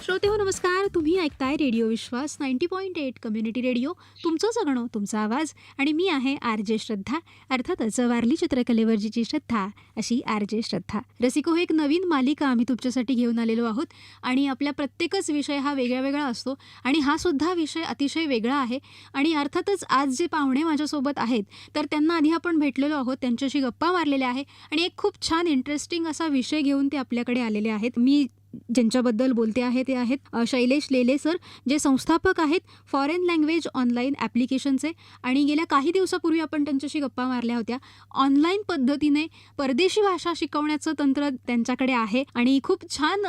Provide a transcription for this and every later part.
श्रोते हो नमस्कार. तुम्ही ऐकताय रेडिओ विश्वास 90.8 कम्युनिटी रेडिओ. तुमचं जगणं तुमचा आवाज आणि मी आहे आर जे श्रद्धा. अर्थातच वारली चित्रकलेवर जिची श्रद्धा अशी आर जे श्रद्धा. रसिको, एक नवीन मालिका आम्ही तुमच्यासाठी घेऊन आलेलो आहोत आणि आपल्या प्रत्येकच विषय हा वेगळा वेगळा असतो आणि हा सुद्धा विषय अतिशय वेगळा आहे. आणि अर्थातच आज जे पाहुणे माझ्यासोबत आहेत तर त्यांना आधी आपण भेटलेलो आहोत, त्यांच्याशी गप्पा मारलेल्या आहे आणि एक खूप छान इंटरेस्टिंग असा विषय घेऊन ते आपल्याकडे आलेले आहेत. मी ज्यांच्याबद्दल बोलते आहे ते आहेत शैलेश लेले सर, जे संस्थापक आहेत फॉरेन लँग्वेज ऑनलाईन ॲप्लिकेशनचे. आणि गेल्या काही दिवसापूर्वी आपण त्यांच्याशी गप्पा मारल्या होत्या. ऑनलाईन पद्धतीने परदेशी भाषा शिकवण्याचं तंत्र त्यांच्याकडे आहे आणि खूप छान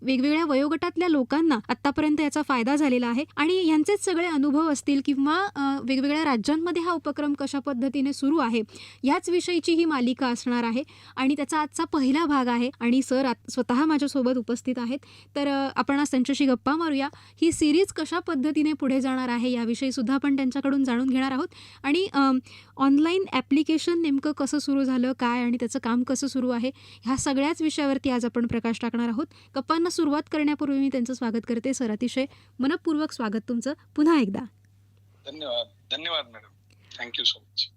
वेगवेगळ्या वयोगटातल्या लोकांना आत्तापर्यंत याचा फायदा झालेला आहे. आणि यांचेच सगळे अनुभव असतील किंवा वेगवेगळ्या राज्यांमध्ये हा उपक्रम कशा पद्धतीने सुरू आहे याच विषयीची ही मालिका असणार आहे आणि त्याचा आजचा पहिला भाग आहे. आणि सर स्वतः माझ्यासोबत उपस्थित आहेत. तर आपण आज त्यांच्याशी गप्पा मारूया. ही सिरीज कशा पद्धतीने पुढे जाणार आहे याविषयी सुद्धा आपण त्यांच्याकडून जाणून घेणार आहोत. आणि ऑनलाईन ॲप्लिकेशन नेमकं कसं सुरू झालं, काय आणि त्याचं काम कसं सुरू आहे, ह्या सगळ्याच विषयावरती आज आपण प्रकाश टाकणार आहोत. गप्पांना सुरुवात करण्यापूर्वी मी त्यांचं स्वागत करते. सर, अतिशय मनपूर्वक स्वागत तुमचं पुन्हा एकदा. धन्यवाद. धन्यवाद madam. Thank you so much.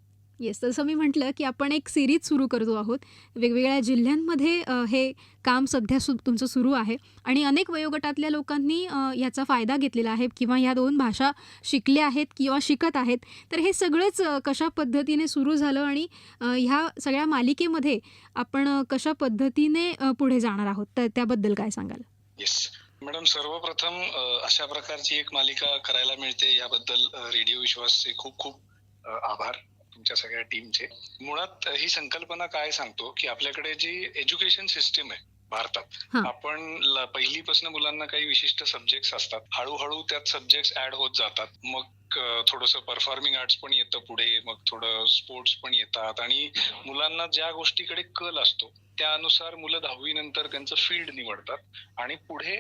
Yes, तसं मी म्हटलं की आपण एक सिरीज सुरू करतो आहोत. वेगवेगळ्या जिल्ह्यांमध्ये हे काम सध्या तुमचं सुरू आहे आणि अनेक वयोगटातल्या लोकांनी याचा फायदा घेतलेला आहे किंवा ह्या दोन भाषा शिकल्या आहेत किंवा शिकत आहेत. तर हे सगळंच कशा पद्धतीने सुरू झालं आणि ह्या सगळ्या मालिकेमध्ये आपण कशा पद्धतीने पुढे जाणार आहोत, तर त्याबद्दल काय सांगाल? येस मॅडम, सर्वप्रथम अशा प्रकारची एक मालिका करायला मिळते याबद्दल रेडिओ विश्वासचे खूप खूप आभार तुमच्या सगळ्या टीमचे. मुळात ही संकल्पना काय सांगतो की आपल्याकडे जी एज्युकेशन सिस्टीम आहे भारतात, आपण पहिलीपासून मुलांना काही विशिष्ट सब्जेक्ट्स असतात, हळूहळू त्यात सब्जेक्ट्स ऍड होत जातात. मग थोडंसं परफॉर्मिंग आर्ट्स पण येतं पुढे, मग थोडं स्पोर्ट्स पण येतात आणि मुलांना ज्या गोष्टीकडे कल असतो त्यानुसार मुलं 10वी नंतर त्यांचं फील्ड निवडतात आणि पुढे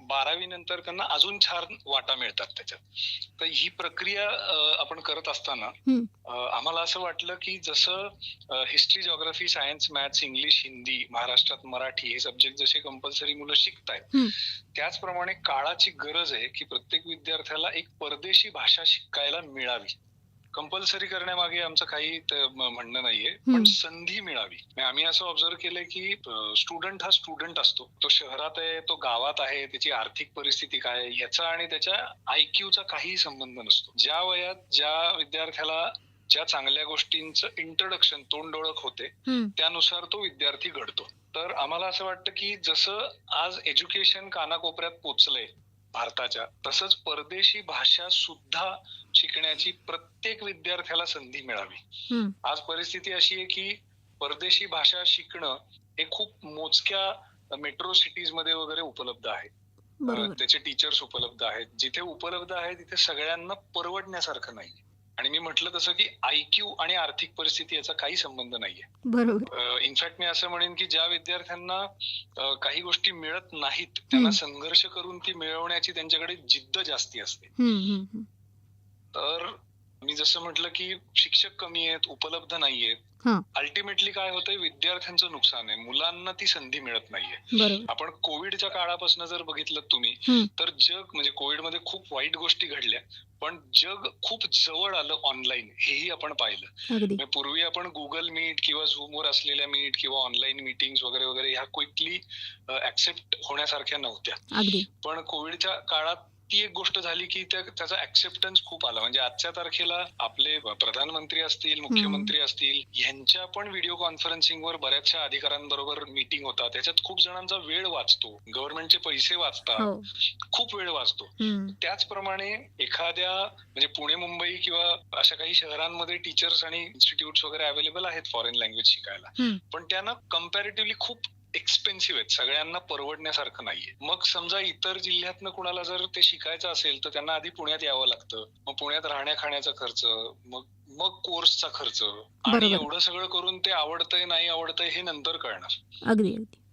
12वी नंतर त्यांना अजून छान वाटा मिळतात त्याच्यात. तर ही प्रक्रिया आपण करत असताना आम्हाला असं वाटलं की जसं history, geography, science, maths, English, Hindi, महाराष्ट्रात मराठी हे सब्जेक्ट जसे कंपल्सरी मुलं शिकतायत, त्याचप्रमाणे काळाची गरज आहे की प्रत्येक विद्यार्थ्याला एक परदेशी भाषा शिकायला मिळावी. कंपल्सरी करण्यामागे आमचं काही म्हणणं नाहीये, पण संधी मिळावी. आम्ही असं ऑब्झर्व केलंय की स्टुडंट हा स्टुडंट असतो. तो शहरात आहे, तो गावात आहे, त्याची आर्थिक परिस्थिती काय आहे याचा आणि त्याच्या IQ काहीही संबंध नसतो. ज्या वयात ज्या विद्यार्थ्याला ज्या चांगल्या गोष्टींचं इंट्रोडक्शन, तोंड ओळख होते, त्यानुसार तो विद्यार्थी घडतो. तर आम्हाला असं वाटतं की जसं आज एज्युकेशन कानाकोपऱ्यात पोचलंय भारताच्या, तसंच परदेशी भाषा सुद्धा शिकण्याची प्रत्येक विद्यार्थ्याला संधी मिळावी. आज परिस्थिती अशी आहे की परदेशी भाषा शिकणं हे खूप मोजक्या मेट्रो सिटीज मध्ये वगैरे उपलब्ध आहे. त्याचे टीचर्स उपलब्ध आहेत. जिथे उपलब्ध आहे तिथे सगळ्यांना परवडण्यासारखं नाही. आणि मी म्हटलं तसं की IQ आणि आर्थिक परिस्थिती याचा काही संबंध नाहीये. बरोबर. इनफॅक्ट मी असं म्हणेन की ज्या विद्यार्थ्यांना काही गोष्टी मिळत नाहीत त्यांना संघर्ष करून ती मिळवण्याची त्यांच्याकडे जिद्द जास्ती असते. तर मी जसं म्हटलं की शिक्षक कमी आहेत, उपलब्ध नाहीयेत, अल्टिमेटली काय होतंय, विद्यार्थ्यांचं नुकसान आहे, मुलांना ती संधी मिळत नाहीये. आपण कोविडच्या काळापासून जर बघितलं तुम्ही तर जग म्हणजे कोविडमध्ये खूप वाईट गोष्टी घडल्या, पण जग खूप जवळ आलं ऑनलाईन, हेही आपण पाहिलं. पूर्वी आपण गुगल मीट किंवा झूमवर असलेल्या मीट किंवा ऑनलाईन मीटिंग्स वगैरे वगैरे ह्या क्विकली ऍक्सेप्ट होण्यासारख्या नव्हत्या. पण कोविडच्या काळात ती एक गोष्ट झाली की त्याचा ऍक्सेप्टन्स खूप आला. म्हणजे आजच्या तारखेला आपले प्रधानमंत्री असतील, मुख्यमंत्री असतील, यांच्या पण व्हिडिओ कॉन्फरन्सिंगवर बऱ्याचशा अधिकाऱ्यांबरोबर मीटिंग होतात. त्याच्यात खूप जणांचा वेळ वाचतो, गव्हर्नमेंटचे पैसे वाचतात, खूप वेळ वाचतो. त्याचप्रमाणे एखाद्या म्हणजे पुणे, मुंबई किंवा अशा काही शहरांमध्ये टीचर्स आणि इन्स्टिट्यूट्स वगैरे अवेलेबल आहेत फॉरेन लँग्वेज शिकायला, पण त्यांना कम्पॅरेटिव्हली खूप एक्सपेन्सिव्ह आहेत, सगळ्यांना परवडण्यासारखं नाहीये. मग समजा इतर जिल्ह्यातनं कुणाला जर ते शिकायचं असेल तर त्यांना आधी पुण्यात यावं लागतं. मग पुण्यात राहण्या खाण्याचा खर्च, मग कोर्सचा खर्च, आणि एवढं सगळं करून ते आवडतंय नाही आवडतंय हे नंतर कळणार.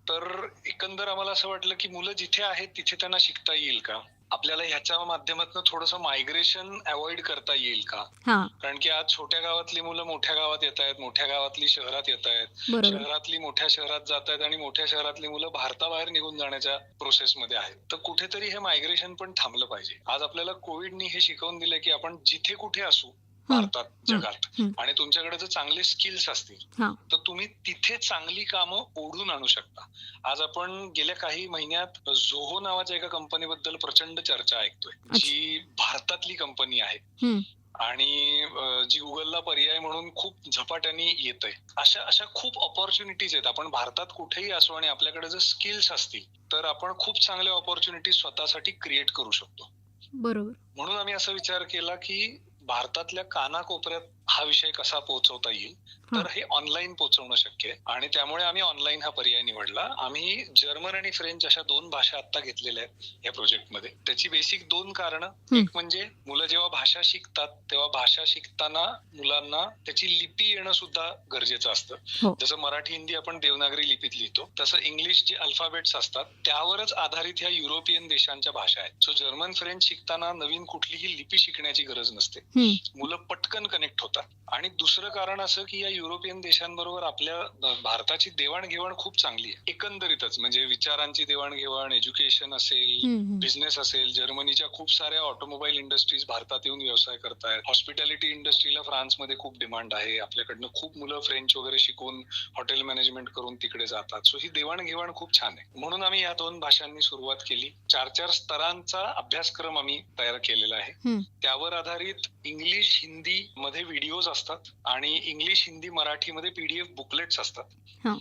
तर एकंदर आम्हाला असं वाटलं की मुलं जिथे आहेत तिथे त्यांना शिकता येईल का, आपल्याला ह्याच्या माध्यमातून थोडंसं मायग्रेशन अवॉइड करता येईल का? हां, कारण की आज छोट्या गावातली मुलं मोठ्या गावात येतायत, मोठ्या गावातली शहरात येतायत, बरोबर. शहरातली मोठ्या शहरात जातायत आणि मोठ्या शहरातली मुलं भारताबाहेर निघून जाण्याच्या प्रोसेसमध्ये आहेत. तर कुठेतरी हे मायग्रेशन पण थांबलं पाहिजे. आज आपल्याला कोविडनी हे शिकवून दिलं की आपण जिथे कुठे असू हं, भारतात, हं, जगात, हं. आणि तुमच्याकडे जर चांगले स्किल्स असतील हां, तर तुम्ही तिथे चांगली कामं ओढून आणू शकता. आज आपण गेल्या काही महिन्यात Zoho नावाच्या एका कंपनीबद्दल प्रचंड चर्चा ऐकतोय, अच्छा. जी भारतातली कंपनी आहे हं, आणि जी Googleला पर्याय म्हणून खूप झपाट्याने येतंय. अशा अशा खूप अपॉर्च्युनिटीज आहेत. आपण भारतात कुठेही असू आणि आपल्याकडे जर स्किल्स असतील तर आपण खूप चांगल्या अपॉर्च्युनिटीज स्वतःसाठी क्रिएट करू शकतो. बरोबर. म्हणून आम्ही असा विचार केला की भारतातल्या कानाकोपऱ्यात हा विषय कसा पोहोचवता येईल, हां, तर हे ऑनलाईन पोहोचवणं शक्य आहे आणि त्यामुळे आम्ही ऑनलाईन हा पर्याय निवडला. आम्ही जर्मन आणि फ्रेंच अशा 2 भाषा आता घेतलेल्या आहेत या प्रोजेक्टमध्ये. त्याची बेसिक 2 कारणं. हं. एक म्हणजे मुलं जेव्हा भाषा शिकतात तेव्हा भाषा शिकताना मुलांना त्याची लिपी येणं सुद्धा गरजेचं असतं. हो. जसं मराठी हिंदी आपण देवनागरी लिपीत लिहितो, तसं इंग्लिश जे अल्फाबेट्स असतात त्यावरच आधारित ह्या युरोपियन देशांच्या भाषा आहेत. सो जर्मन फ्रेंच शिकताना नवीन कुठलीही लिपी शिकण्याची गरज नसते. हं, मुलं पटकन कनेक्ट होतात. आणि दुसरं कारण असं की या युरोपियन देशांबरोबर आपल्या भारताची देवाणघेवाण खूप चांगली आहे. एकंदरीतच म्हणजे विचारांची देवाणघेवाण, एज्युकेशन असेल, हं, हं. बिझनेस असेल. जर्मनीच्या खूप साऱ्या ऑटोमोबाईल इंडस्ट्रीज भारतात येऊन व्यवसाय करतायत. हॉस्पिटॅलिटी इंडस्ट्रीला फ्रान्समध्ये खूप डिमांड आहे. आपल्याकडनं खूप मुलं फ्रेंच वगैरे शिकून हॉटेल मॅनेजमेंट करून तिकडे जातात. सो ही देवाणघेवाण खूप छान आहे. म्हणून आम्ही या 2 भाषांनी सुरुवात केली. 4-4 स्तरांचा अभ्यासक्रम आम्ही तयार केलेला आहे. हं. त्यावर आधारित इंग्लिश, हिंदी मध्ये व्हिडिओज असतात आणि इंग्लिश, हिंदी, मराठीमध्ये PDF बुकलेट्स असतात. हां.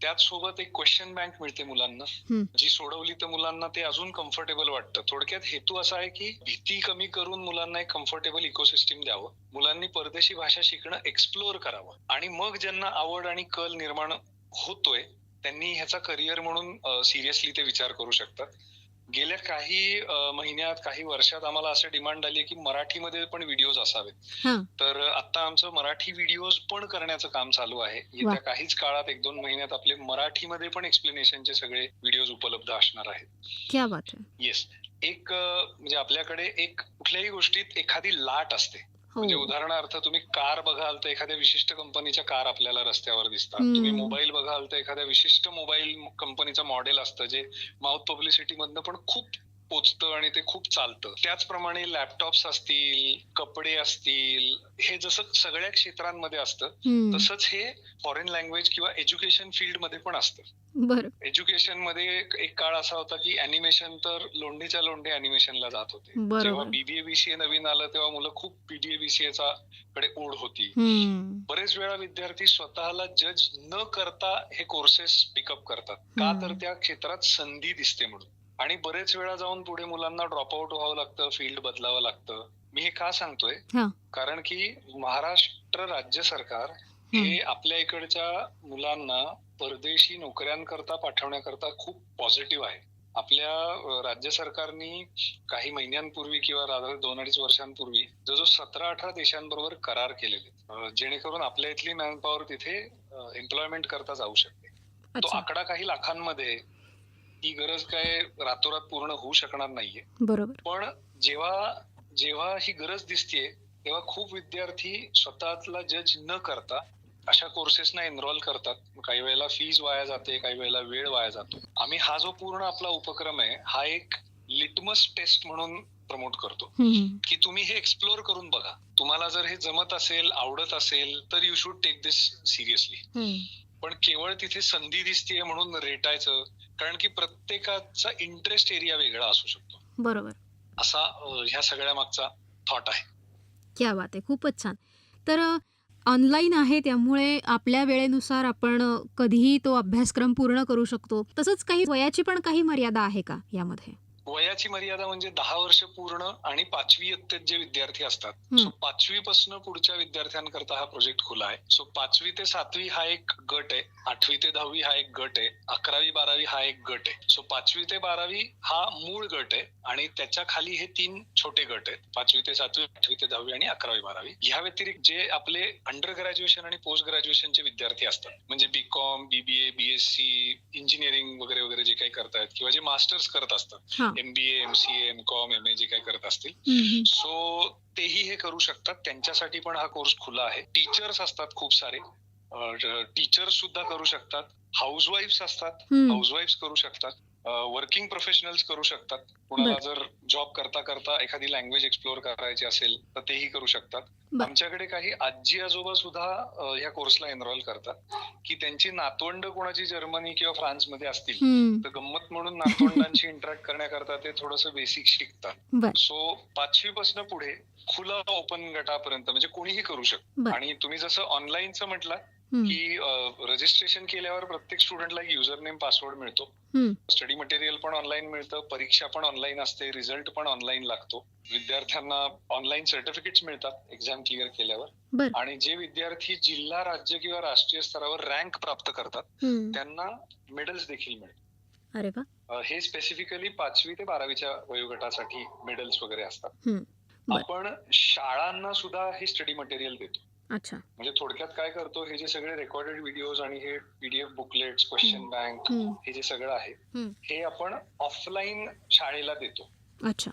त्याचसोबत एक क्वेश्चन बँक मिळते मुलांना, हं. जी सोडवली तर मुलांना ते अजून कम्फर्टेबल वाटतं. थोडक्यात हेतू असा आहे की भीती कमी करून मुलांना एक कम्फर्टेबल इकोसिस्टम द्यावं. मुलांनी परदेशी भाषा शिकणं एक्सप्लोअर करावं आणि मग ज्यांना आवड आणि कल निर्माण होतोय त्यांनी ह्याचा करिअर म्हणून सिरियसली ते विचार करू शकतात. गेल्या काही महिन्यात, काही वर्षात आम्हाला असं डिमांड आली की मराठीमध्ये पण व्हिडिओज असावेत. हां. तर आता आमचं मराठी व्हिडिओज पण करण्याचं काम चालू आहे. वाह! येत्या काहीच काळात 1-2 महिन्यात आपले मराठीमध्ये पण एक्सप्लेनेशनचे सगळे व्हिडिओज उपलब्ध असणार आहेत. क्या बात है! येस. म्हणजे आपल्याकडे एक कुठल्याही गोष्टीत एखादी लाट असते. म्हणजे हो. उदाहरणार्थ तुम्ही कार बघाल तर एखाद्या विशिष्ट कंपनीच्या कार आपल्याला रस्त्यावर दिसतात. तुम्ही हं. मोबाईल बघाल तर एखाद्या विशिष्ट मोबाईल कंपनीचं मॉडेल असतं जे माउथ पब्लिसिटी मधनं पण खूप पोचतं आणि ते खूप चालतं. त्याचप्रमाणे लॅपटॉप्स असतील, कपडे असतील, हे जसं सगळ्या क्षेत्रांमध्ये असतं हं. तसंच हे फॉरेन लँग्वेज किंवा एज्युकेशन फील्ड मध्ये पण असतं. बरं. एज्युकेशन मध्ये एक काळ असा होता की अॅनिमेशन तर लोंढीच्या लोंढे अॅनिमेशनला जात होते. जेव्हा बरोबर. BBA BCA नवीन आलं तेव्हा मुलं खूप BBA BCA चा कडे ओढ होती. हं. बरेच वेळा विद्यार्थी स्वतःला जज न करता हे कोर्सेस पिकअप करतात. का तर हं. त्या क्षेत्रात संधी दिसते म्हणून. आणि बरेच वेळा जाऊन पुढे मुलांना ड्रॉप आउट व्हावं लागतं, फील्ड बदलावं लागतं. मी हे का सांगतोय? हां. कारण की महाराष्ट्र राज्य सरकार हं. हे आपल्या इकडच्या मुलांना परदेशी नोकऱ्यांकरता पाठवण्याकरता खूप पॉझिटिव्ह आहे. आपल्या राज्य सरकारनी काही महिन्यांपूर्वी किंवा रादर 2-2.5 वर्षांपूर्वी जवळजवळ 17-18 देशांबरोबर करार केलेले, जेणेकरून आपल्या इथली मॅनपॉवर तिथे एम्प्लॉयमेंट करता जाऊ शकते. तो अच्छा. आकडा काही लाखांमध्ये आहे. ही गरज काय रातोरात पूर्ण होऊ शकणार नाहीये. बरोबर. पण जेव्हा जेव्हा ही गरज दिसतेय तेव्हा खूप विद्यार्थी स्वतःला जज न करता अशा कोर्सेसना एनरोल करतात. काही वेळेला फीज वाया जाते, काही वेळेला वेळ वाया जातो. आम्ही हा जो पूर्ण आपला उपक्रम आहे हा एक लिटमस टेस्ट म्हणून प्रमोट करतो हं, हं. की तुम्ही हे एक्सप्लोअर करून बघा. तुम्हाला जर हे जमत असेल, आवडत असेल तर you should take this seriously. हं. पण केवळ तिथे संधी दिसतेय म्हणून रेटायचं, कारण की प्रत्येकाचा इंटरेस्ट एरिया वेगळा असू शकतो. बरोबर. असा ह्या सगळ्या मागचा थॉट आहे. क्या बात है! खूपच छान. तर ऑनलाईन आहे त्यामुळे आपल्या वेळेनुसार आपण कधीही तो अभ्यासक्रम पूर्ण करू शकतो. तसंच काही वयाची पण काही मर्यादा आहे का यामध्ये? वयाची मर्यादा म्हणजे 10 वर्ष पूर्ण आणि 5वी इयत्तेत जे विद्यार्थी असतात. हं. सो 5वी पासून पुढच्या विद्यार्थ्यांकरता हा प्रोजेक्ट खुला आहे. सो 5वी ते 7वी हा एक गट आहे. 8वी ते 10वी हा एक गट आहे. 11वी 12वी हा एक गट आहे. सो 5वी ते 12वी हा मूळ गट आहे आणि त्याच्या खाली हे 3 छोटे गट आहेत. 5वी ते 7वी, 8वी ते 10वी आणि 11वी 12वी. ह्या व्यतिरिक्त जे आपले अंडर ग्रॅज्युएशन आणि पोस्ट ग्रॅज्युएशनचे विद्यार्थी असतात, म्हणजे BCom, BBA, BSc, इंजिनिअरिंग वगैरे वगैरे जे काही करतायत किंवा जे मास्टर्स करत असतात, हां. MBA, MCA, MCOM, MA जे काही करत असतील. हम्म. सो तेही हे करू शकतात. त्यांच्यासाठी पण हा कोर्स खुला आहे. टीचर्स असतात खूप सारे. टीचर्स सुद्धा करू शकतात. हाऊसवाईफ्स असतात. हम्म. हाऊसवाईफ्स करू शकतात. वर्किंग प्रोफेशनल्स करू शकतात. कुणाला बर जर जॉब करता करता एखादी लँग्वेज एक्सप्लोअर करायची असेल तर तेही करू शकतात. बर आमच्याकडे काही आजी आजोबा सुद्धा ह्या कोर्सला एनरोल करतात की त्यांची नातवंड कोणाची जर्मनी किंवा फ्रान्समध्ये असतील हम्म. तर गंमत म्हणून नातवंडांशी इंटरॅक्ट करण्याकरता ते थोडंसं बेसिक शिकतात. बर सो 5वी पासून पुढे खुला ओपन गटापर्यंत म्हणजे कोणीही करू शकतो. बर आणि तुम्ही जसं ऑनलाईनचं म्हटलं हम्म. की रजिस्ट्रेशन केल्यावर प्रत्येक स्टुडंटला युजर नेम पासवर्ड मिळतो. हम्म. स्टडी मटेरियल पण ऑनलाईन मिळतं. परीक्षा पण ऑनलाईन असते. रिझल्ट पण ऑनलाईन लागतो. विद्यार्थ्यांना ऑनलाईन सर्टिफिकेट्स मिळतात एक्झाम क्लिअर केल्यावर. बर आणि जे विद्यार्थी जिल्हा, राज्य किंवा राष्ट्रीय स्तरावर रँक प्राप्त करतात हम्म. त्यांना मेडल्स देखील मिळतात. अरे वा हे स्पेसिफिकली 5वी ते 12वीच्या वयोगटासाठी मेडल्स वगैरे असतात. हम्म. बर आपण शाळांना सुद्धा हे स्टडी मटेरियल देतो. अच्छा म्हणजे थोडक्यात काय करतो, हे जे सगळे रेकॉर्डेड व्हिडिओज आणि हे PDF बुकलेट्स, क्वेश्चन बँक, हम्म. हे जे सगळं आहे हम्म. हे आपण ऑफलाईन शाळेला देतो. अच्छा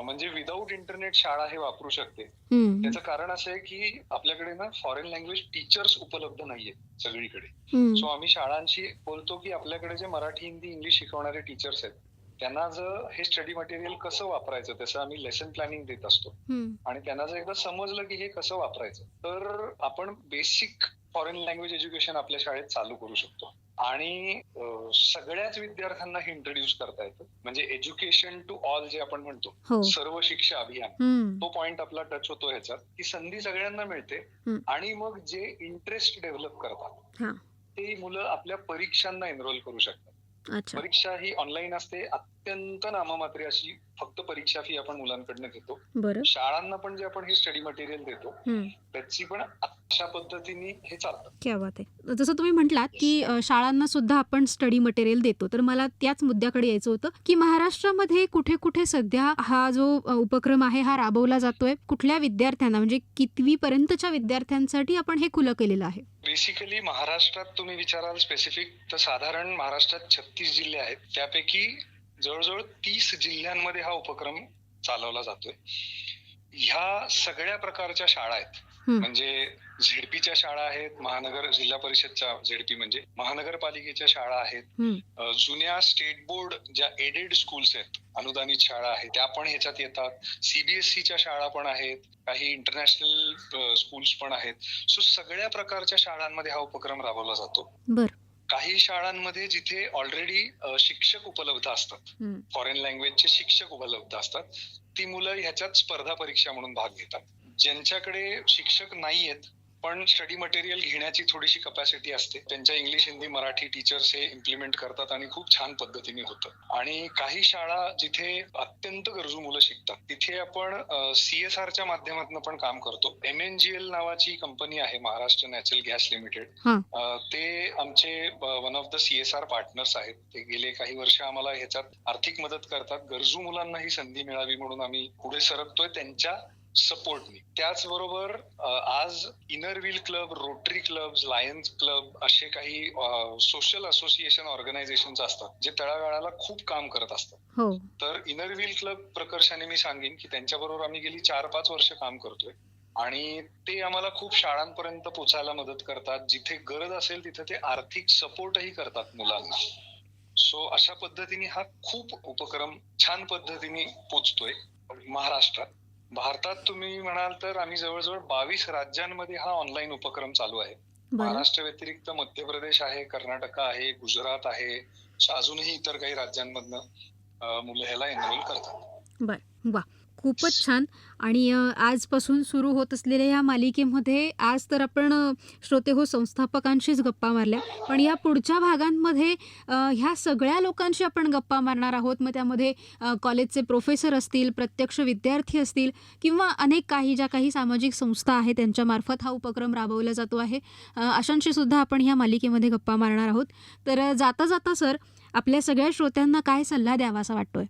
म्हणजे विदाऊट इंटरनेट शाळा हे वापरू शकते. हम्म. त्याचं कारण असं आहे की आपल्याकडे ना फॉरेन लँग्वेज टीचर्स उपलब्ध नाहीयेत सगळीकडे. हम्म. सो आम्ही शाळांशी बोलतो की आपल्याकडे जे मराठी, हिंदी, इंग्लिश शिकवणारे टीचर्स आहेत त्यांना जर हे स्टडी मटेरियल कसं वापरायचं त्याचं आम्ही लेसन प्लॅनिंग देत असतो. हम्म. आणि त्यांना जर एकदा समजलं की हे कसं वापरायचं तर आपण बेसिक फॉरेन लँग्वेज एज्युकेशन आपल्या शाळेत चालू करू शकतो. आणि सगळ्याच विद्यार्थ्यांना हे इंट्रोड्यूस करता येतं. म्हणजे एज्युकेशन टू ऑल जे आपण म्हणतो, हो सर्व शिक्षा अभियान, हम्म. तो पॉइंट आपला टच होतो ह्याच्यात की संधी सगळ्यांना मिळते. हम्म. आणि मग जे इंटरेस्ट डेव्हलप करतात हा ते मुलं आपल्या परीक्षांना एनरोल करू शकतात. अच्छा परीक्षा ही ऑनलाईन असते. अत्यंत नाममात्री अशी फक्त परीक्षा फी आपण मुलांकडनं घेतो. बरं शाळांना पण जे आपण हे स्टडी मटेरियल देतो हम्म. त्याची पण अशा पद्धतीने हे चालतं. क्या बात आहे. जसं तुम्ही म्हटलात की शाळांना सुद्धा आपण स्टडी मटेरियल देतो, तर मला त्याच मुद्द्याकडे यायचं होतं की महाराष्ट्रामध्ये कुठे कुठे सध्या हा जो उपक्रम आहे हा राबवला जातोय, कुठल्या विद्यार्थ्यांना म्हणजे कितवी पर्यंतच्या विद्यार्थ्यांसाठी आपण हे खुलं केलेलं आहे? बेसिकली महाराष्ट्रात तुम्ही विचाराल स्पेसिफिक तर साधारण महाराष्ट्रात 36 जिल्हे आहेत. त्यापैकी जवळजवळ 30 जिल्ह्यांमध्ये हा उपक्रम चालवला जातोय. ह्या सगळ्या प्रकारच्या शाळा आहेत. हम्म. म्हणजे झेडपीच्या शाळा आहेत, महानगर जिल्हा परिषदच्या झेडपी म्हणजे महानगरपालिकेच्या शाळा आहेत, हम्म. जुन्या स्टेट बोर्ड ज्या एडेड स्कूल्स आहेत, अनुदानित शाळा आहेत त्या पण ह्याच्यात येतात. CBSEच्या शाळा पण आहेत, काही इंटरनॅशनल स्कूल्स पण आहेत. सो सगळ्या प्रकारच्या शाळांमध्ये हा उपक्रम राबवला जातो. बर काही शाळांमध्ये जिथे ऑलरेडी शिक्षक उपलब्ध असतात, हम्म. फॉरेन लँग्वेजचे शिक्षक उपलब्ध असतात, ती मुलं ह्याच्यात स्पर्धा परीक्षा म्हणून भाग घेतात. ज्यांच्याकडे शिक्षक नाहीयेत पण स्टडी मटेरियल घेण्याची थोडीशी कपॅसिटी असते, त्यांच्या इंग्लिश, हिंदी, मराठी टीचर्स हे इम्प्लिमेंट करतात आणि खूप छान पद्धतीने होतं. आणि काही शाळा जिथे अत्यंत गरजू मुलं शिकतात तिथे आपण CSRच्या माध्यमातून पण काम करतो. MNGL नावाची कंपनी आहे, महाराष्ट्र नॅचरल गॅस लिमिटेड. हा ते आमचे one of the CSR partners आहेत. ते गेले काही वर्ष आम्हाला ह्याच्यात आर्थिक मदत करतात. गरजू मुलांना ही संधी मिळावी म्हणून आम्ही पुढे सरकतोय त्यांच्या सपोर्टनी. त्याचबरोबर आज Inner Wheel Club, Rotary Club, Lions Club असे काही सोशल असोसिएशन ऑर्गनायझेशन असतात जे तळागाळाला खूप काम करत असतात. हो तर इनर व्हील क्लब प्रकर्षाने मी सांगेन की त्यांच्याबरोबर आम्ही गेली 4-5 वर्ष काम करतोय आणि ते आम्हाला खूप शाळांपर्यंत पोहोचायला मदत करतात. जिथे गरज असेल तिथे ते आर्थिक सपोर्टही करतात मुलांना. सो अशा पद्धतीने हा खूप उपक्रम छान पद्धतीने पोचतोय महाराष्ट्रात. भारतात तुम्ही म्हणाल तर आम्ही जवळजवळ 22 राज्यांमध्ये हा ऑनलाईन उपक्रम चालू आहे. बरं महाराष्ट्र व्यतिरिक्त मध्य प्रदेश आहे, कर्नाटक आहे, गुजरात आहे, अजूनही इतर काही राज्यांमधनं मुलं ह्याला एनरोल करतात. बर वा खूपच छान. आणि आजपासून सुरू होत असलेल्या या मालिकेमध्ये आज तर आपण श्रोते हो संस्थापकांशीच गप्पा मारल्या, पण या पुढच्या भागांमध्ये ह्या सगळ्या लोकांशी आपण गप्पा मारणार आहोत. मग त्यामध्ये कॉलेजचे प्रोफेसर असतील, प्रत्यक्ष विद्यार्थी असतील किंवा अनेक ज्या काही सामाजिक संस्था आहेत त्यांच्यामार्फत हा उपक्रम राबवला जातो आहे, अशांशी सुद्धा आपण ह्या मालिकेमध्ये गप्पा मारणार आहोत. तर जाता जाता सर आपल्या सगळ्या श्रोत्यांना काय सल्ला द्यावासा वाटतोय?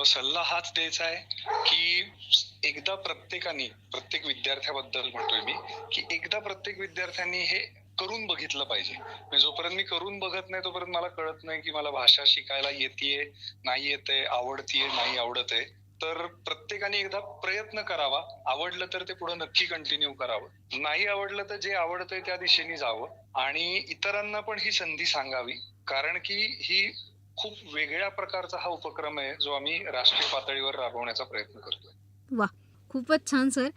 सल्ला हाच द्यायचा आहे की एकदा प्रत्येक विद्यार्थ्याबद्दल म्हणतोय मी की एकदा प्रत्येक विद्यार्थ्यांनी हे करून बघितलं पाहिजे. म्हणजे जोपर्यंत मी करून बघत नाही तोपर्यंत मला कळत नाही की मला भाषा शिकायला येतेय, नाही येते, आवडतीये, नाही आवडत आहे. तर प्रत्येकाने एकदा प्रयत्न करावा. आवडलं तर ते पुढे नक्की कंटिन्यू करावं. नाही आवडलं तर जे आवडतंय त्या दिशेने जावं आणि इतरांना पण ही संधी सांगावी. कारण की ही खूप वेगळ्या प्रकारचा हा उपक्रम आहे जो आम्ही राष्ट्रीय पातळीवर राबवण्याचा प्रयत्न करतोय. वा, खूपच छान सर.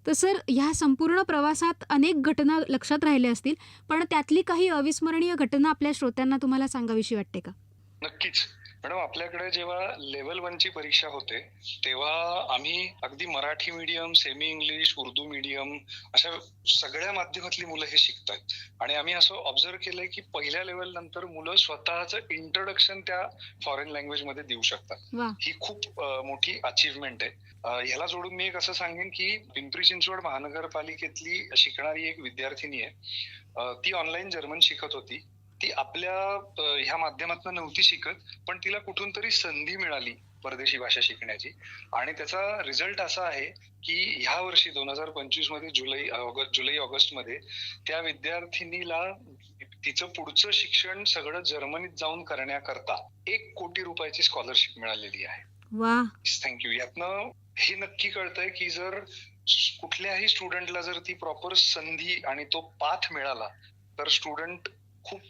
तर सर ह्या संपूर्ण प्रवासात अनेक घटना लक्षात राहिल्या असतील, पण त्यातली काही अविस्मरणीय घटना आपल्या श्रोत्यांना तुम्हाला सांगावीशी वाटते का? नक्कीच. मॅडम आपल्याकडे जेव्हा लेव्हल 1 ची परीक्षा होते, तेव्हा आम्ही अगदी Marathi medium, semi English, Urdu medium अशा सगळ्या माध्यमातली मुलं हे शिकतायत. आणि आम्ही असं ऑब्झर्व्ह केलंय की पहिल्या लेव्हल नंतर मुलं स्वतःचं इंट्रोडक्शन त्या फॉरेन लँग्वेज मध्ये देऊ शकतात. वा, ही खूप मोठी अचीव्हमेंट आहे. ह्याला जोडून मी एक असं सांगेन की पिंपरी चिंचवड महानगरपालिकेतली शिकणारी एक विद्यार्थिनी आहे. ती ऑनलाईन जर्मन शिकत होती. ती आपल्या ह्या माध्यमातून नव्हती शिकत, पण तिला कुठून तरी संधी मिळाली परदेशी भाषा शिकण्याची. आणि त्याचा रिझल्ट असा आहे की ह्या वर्षी 2025 मध्ये जुलै ऑगस्ट मध्ये त्या विद्यार्थिनीला तिचं पुढचं शिक्षण सगळं जर्मनीत जाऊन करण्याकरता 1 कोटी रुपयाची स्कॉलरशिप मिळालेली आहे. वा, थँक्यू. यातनं हे नक्की कळतंय की जर कुठल्याही स्टुडंटला जर ती प्रॉपर संधी आणि तो पाथ मिळाला तर स्टुडंट खूप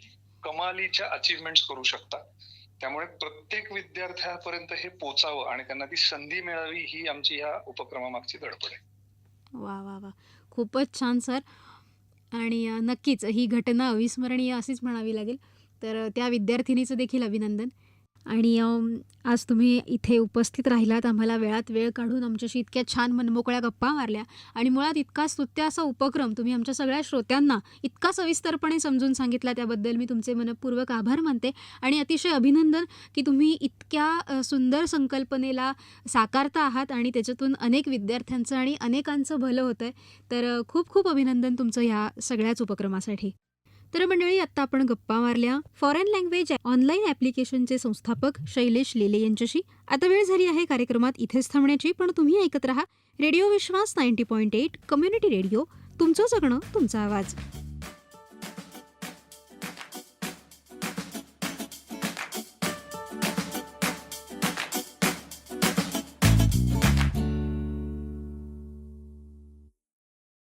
कमालीच्या अचीव्हमेंट्स करू शकतात. त्यामुळे प्रत्येक विद्यार्थ्यापर्यंत हे पोचावं आणि त्यांना ती संधी मिळावी ही आमची ह्या उपक्रमामागची धडपड आहे. वा, वा, वा. खूपच छान सर. आणि नक्कीच ही घटना अविस्मरणीय अशीच म्हणावी लागेल. तर त्या विद्यार्थिनीचं देखील अभिनंदन. आणि आज तुम्ही इथे उपस्थित राहिलात, आम्हाला वेळात वेळ काढून आमच्याशी इतक्या छान मनमोकळ्या गप्पा मारल्या आणि मुळात इतका स्तुत्य असा उपक्रम तुम्ही आमच्या सगळ्या श्रोत्यांना इतका सविस्तरपणे समजून सांगितला, त्याबद्दल मी तुमचे मनःपूर्वक आभार मानते. आणि अतिशय अभिनंदन की तुम्ही इतक्या सुंदर संकल्पनेला साकारता आहात आणि त्याच्यातून अनेक विद्यार्थ्यांचं आणि अनेकांचं भलं होतं आहे. तर खूप खूप अभिनंदन तुमचं ह्या सगळ्याच उपक्रमासाठी. तर मंडळी, आत्ता आपण गप्पा मारल्या फॉरेन लँग्वेज ऑनलाईन ॲप्लिकेशनचे संस्थापक शैलेश लेले यांच्याशी. आता वेळ झाली आहे कार्यक्रमात इथेच थांबण्याची, पण तुम्ही ऐकत राहा रेडिओ विश्वास 90.8 कम्युनिटी रेडिओ. तुमचं जगणं, तुमचा आवाज.